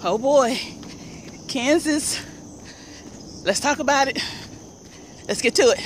Oh boy, Kansas. Let's talk about it. Let's get to it.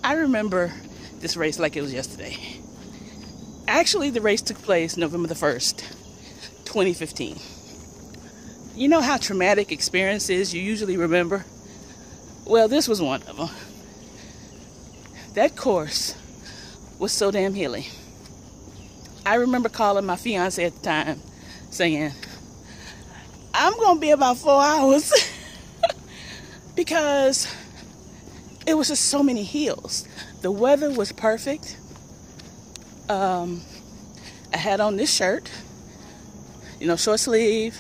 I remember this race like it was yesterday. Actually, the race took place November the 1st, 2015. You know how traumatic experiences you usually remember? Well, this was one of them. That course was so damn hilly. I remember calling my fiance at the time saying, I'm going to be about 4 hours because it was just so many hills. The weather was perfect. I had on this shirt, short sleeve.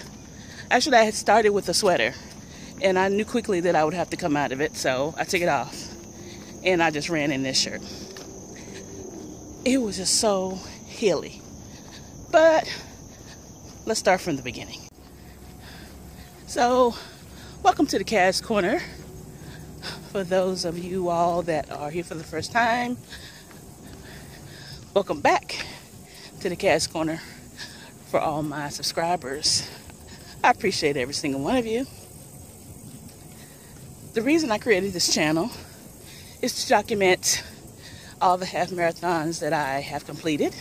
Actually, I had started with a sweater, and I knew quickly that I would have to come out of it, so I took it off, and I just ran in this shirt. It was just so hilly. But let's start from the beginning. So, welcome to the Cass Corner. For those of you all that are here for the first time, welcome back to the Cass Corner. For all my subscribers, I appreciate every single one of you. The reason I created this channel is to document all the half marathons that I have completed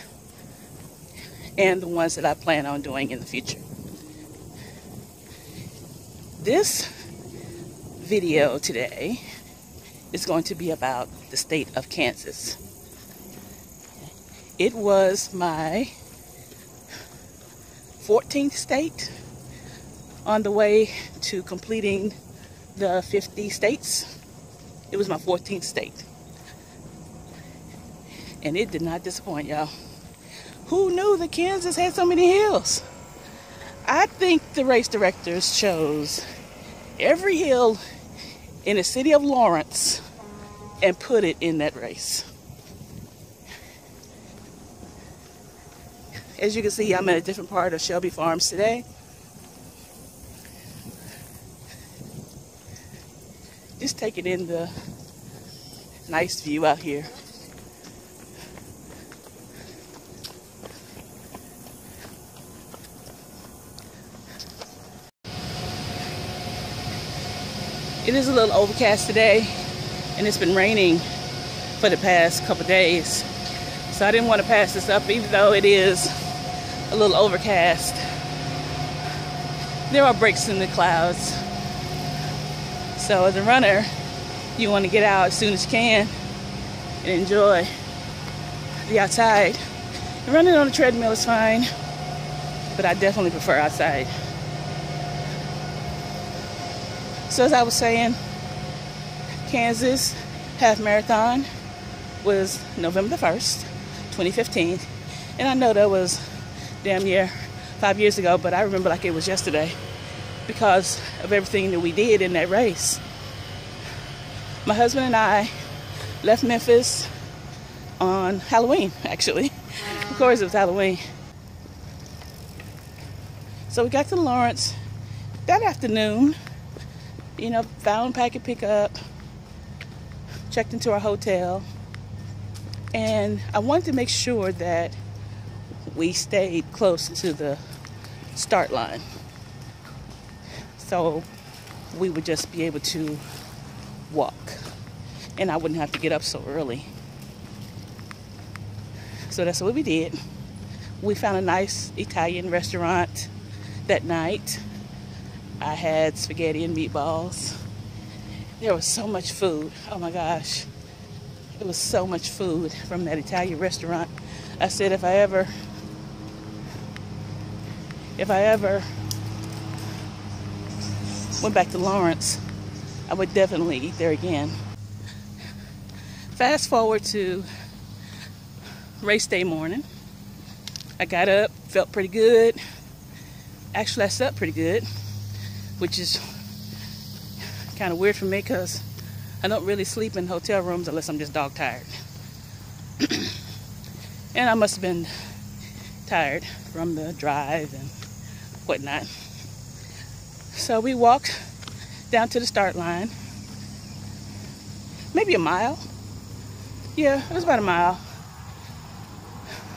and the ones that I plan on doing in the future. This video today is going to be about the state of Kansas. It was my 14th state on the way to completing the 50 states. It was my 14th state. And it did not disappoint, y'all. Who knew that Kansas had so many hills? I think the race directors chose every hill in the city of Lawrence and put it in that race. As you can see, I'm at a different part of Shelby Farms today. Just taking in the nice view out here. It is a little overcast today, and it's been raining for the past couple days. So I didn't want to pass this up, even though it is a little overcast. There are breaks in the clouds. So as a runner, you want to get out as soon as you can and enjoy the outside. Running on a treadmill is fine, but I definitely prefer outside. So as I was saying, Kansas half marathon was November the 1st, 2015. And I know that was damn near 5 years ago, but I remember like it was yesterday because of everything that we did in that race. My husband and I left Memphis on Halloween, actually. Of course it was Halloween. So we got to Lawrence that afternoon. Found packet pickup, checked into our hotel, and I wanted to make sure that we stayed close to the start line so we would just be able to walk and I wouldn't have to get up so early. So that's what we did. We found a nice Italian restaurant that night. I had spaghetti and meatballs. There was so much food. Oh my gosh. It was so much food from that Italian restaurant. I said if I ever went back to Lawrence, I would definitely eat there again. Fast forward to race day morning. I got up, felt pretty good. Actually, I slept pretty good, which is kind of weird for me because I don't really sleep in hotel rooms unless I'm just dog tired. And I must have been tired from the drive and whatnot. So we walked down to the start line. Maybe a mile. Yeah, it was about a mile.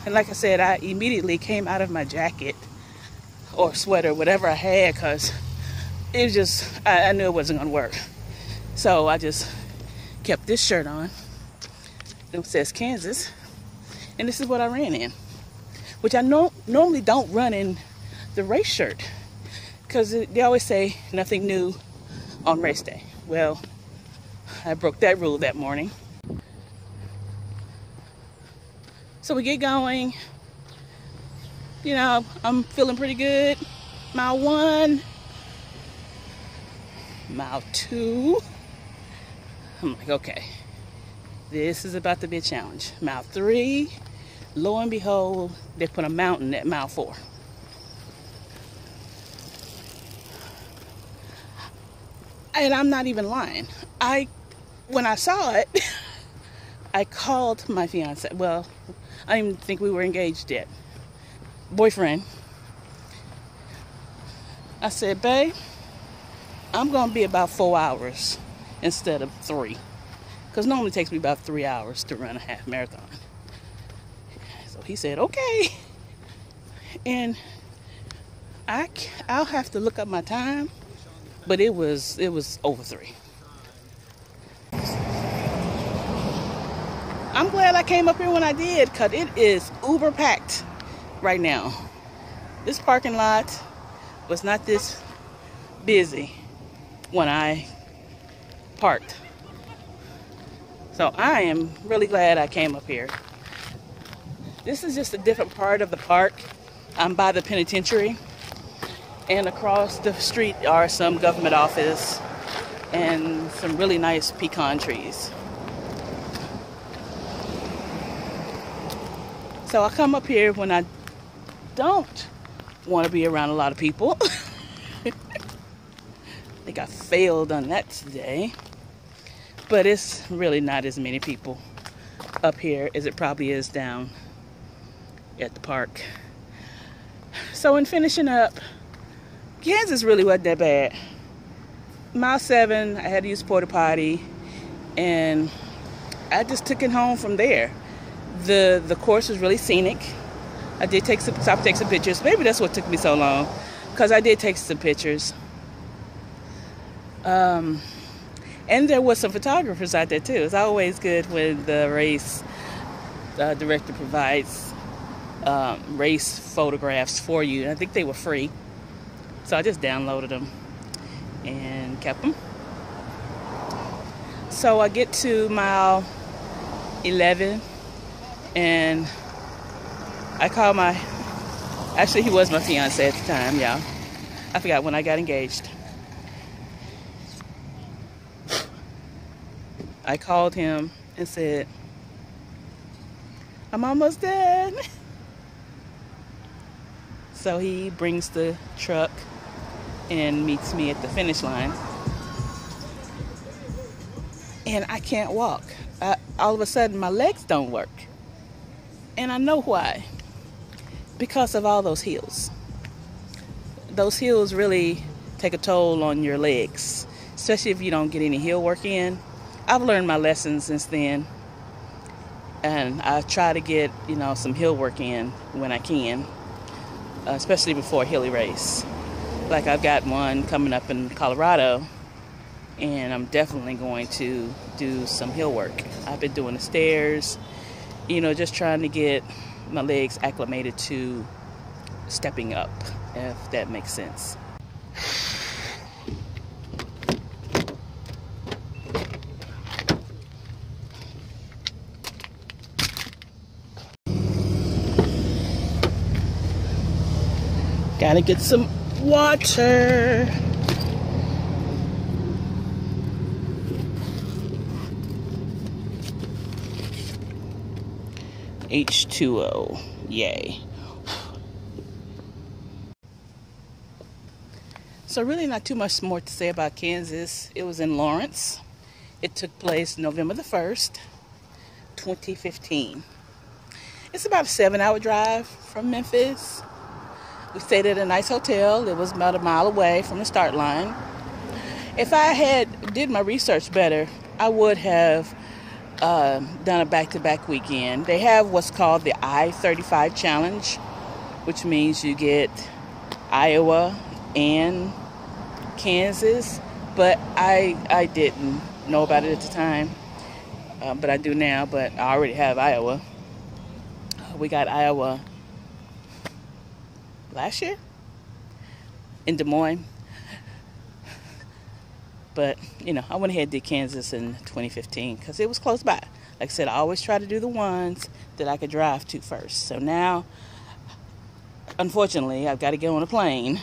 And like I said, I immediately came out of my jacket or sweater, whatever I had, because it was just, I knew it wasn't going to work. So I just kept this shirt on. It says Kansas. And this is what I ran in. Which I normally don't run in the race shirt. Because they always say nothing new on race day. Well, I broke that rule that morning. So we get going. You know, I'm feeling pretty good. Mile 1. Mile 2. I'm like, okay. This is about to be a challenge. Mile 3. Lo and behold, they put a mountain at mile 4. And I'm not even lying. When I saw it, I called my fiance. Well, I didn't even think we were engaged yet. Boyfriend. I said, babe, I'm going to be about 4 hours instead of 3. Because normally it takes me about 3 hours to run a half marathon. So he said, okay. And I'll have to look up my time. But it was over 3. I'm glad I came up here when I did, because it is uber packed right now. This parking lot was not this busy when I parked. So I am really glad I came up here. This is just a different part of the park. I'm by the penitentiary. And across the street are some government office and some really nice pecan trees. So I come up here when I don't want to be around a lot of people. I think I failed on that today. But it's really not as many people up here as it probably is down at the park. So in finishing up, Kansas really wasn't that bad. Mile 7, I had to use porta potty, and I just took it home from there. The course was really scenic. I did stop to take some pictures. Maybe that's what took me so long, because I did take some pictures. And there was some photographers out there too. It's always good when the race director provides race photographs for you. I think they were free. So I just downloaded them and kept them. So I get to mile 11 and I call actually he was my fiance at the time, y'all. I forgot when I got engaged. I called him and said, I'm almost done. So he brings the truck and meets me at the finish line. And I can't walk. All of a sudden, my legs don't work. And I know why. Because of all those hills. Those hills really take a toll on your legs, especially if you don't get any hill work in. I've learned my lessons since then. And I try to get, some hill work in when I can, especially before a hilly race. Like I've got one coming up in Colorado, and I'm definitely going to do some hill work. I've been doing the stairs, just trying to get my legs acclimated to stepping up, if that makes sense. Gotta get some water. H2O. Yay. So really not too much more to say about Kansas. It was in Lawrence. It took place November the 1st, 2015. It's about a 7-hour drive from Memphis. We stayed at a nice hotel. It was about a mile away from the start line. If I had did my research better, I would have done a back-to-back weekend. They have what's called the I-35 challenge, which means you get Iowa and Kansas, but I didn't know about it at the time, but I do now. But I already have Iowa. We got Iowa last year in Des Moines, but you know, I went ahead and did Kansas in 2015 because it was close by. Like I said, I always try to do the ones that I could drive to first. So now, unfortunately, I've got to get on a plane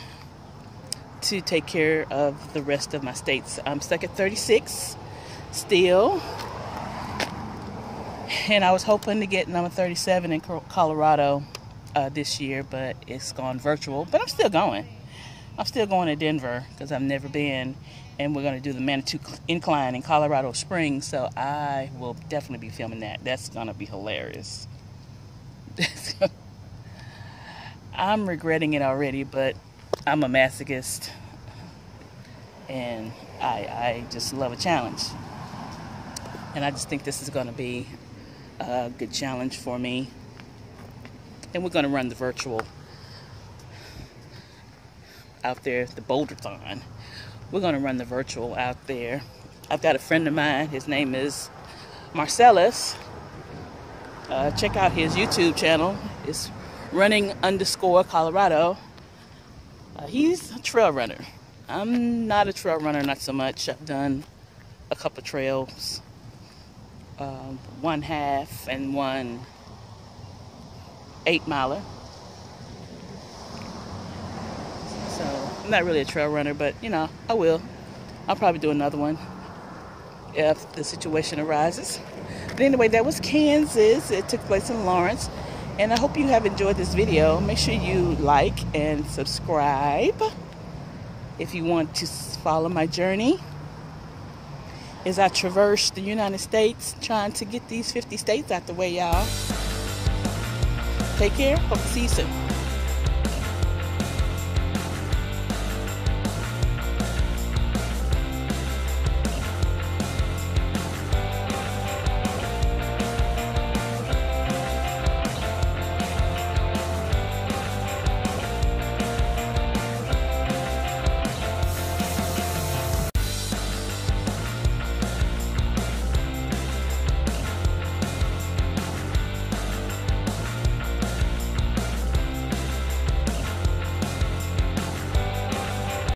to take care of the rest of my states. I'm stuck at 36 still, and I was hoping to get number 37 in Colorado this year, but it's gone virtual. But I'm still going. I'm still going to Denver because I've never been, and we're going to do the Manitou Incline in Colorado Springs, so I will definitely be filming that. That's going to be hilarious. I'm regretting it already, but I'm a masochist, and I just love a challenge. And I just think this is going to be a good challenge for me. And we're going to run the virtual out there, the Boulderthon. We're going to run the virtual out there. I've got a friend of mine. His name is Marcellus. Check out his YouTube channel. It's running_Colorado. He's a trail runner. I'm not a trail runner, not so much. I've done a couple trails, 1/2 and 1 8-miler. So I'm not really a trail runner, but you know, I will. I'll probably do another one if the situation arises. But anyway, that was Kansas. It took place in Lawrence. And I hope you have enjoyed this video. Make sure you like and subscribe if you want to follow my journey as I traverse the United States, trying to get these 50 states out the way, y'all. Take care. Hope to see you soon.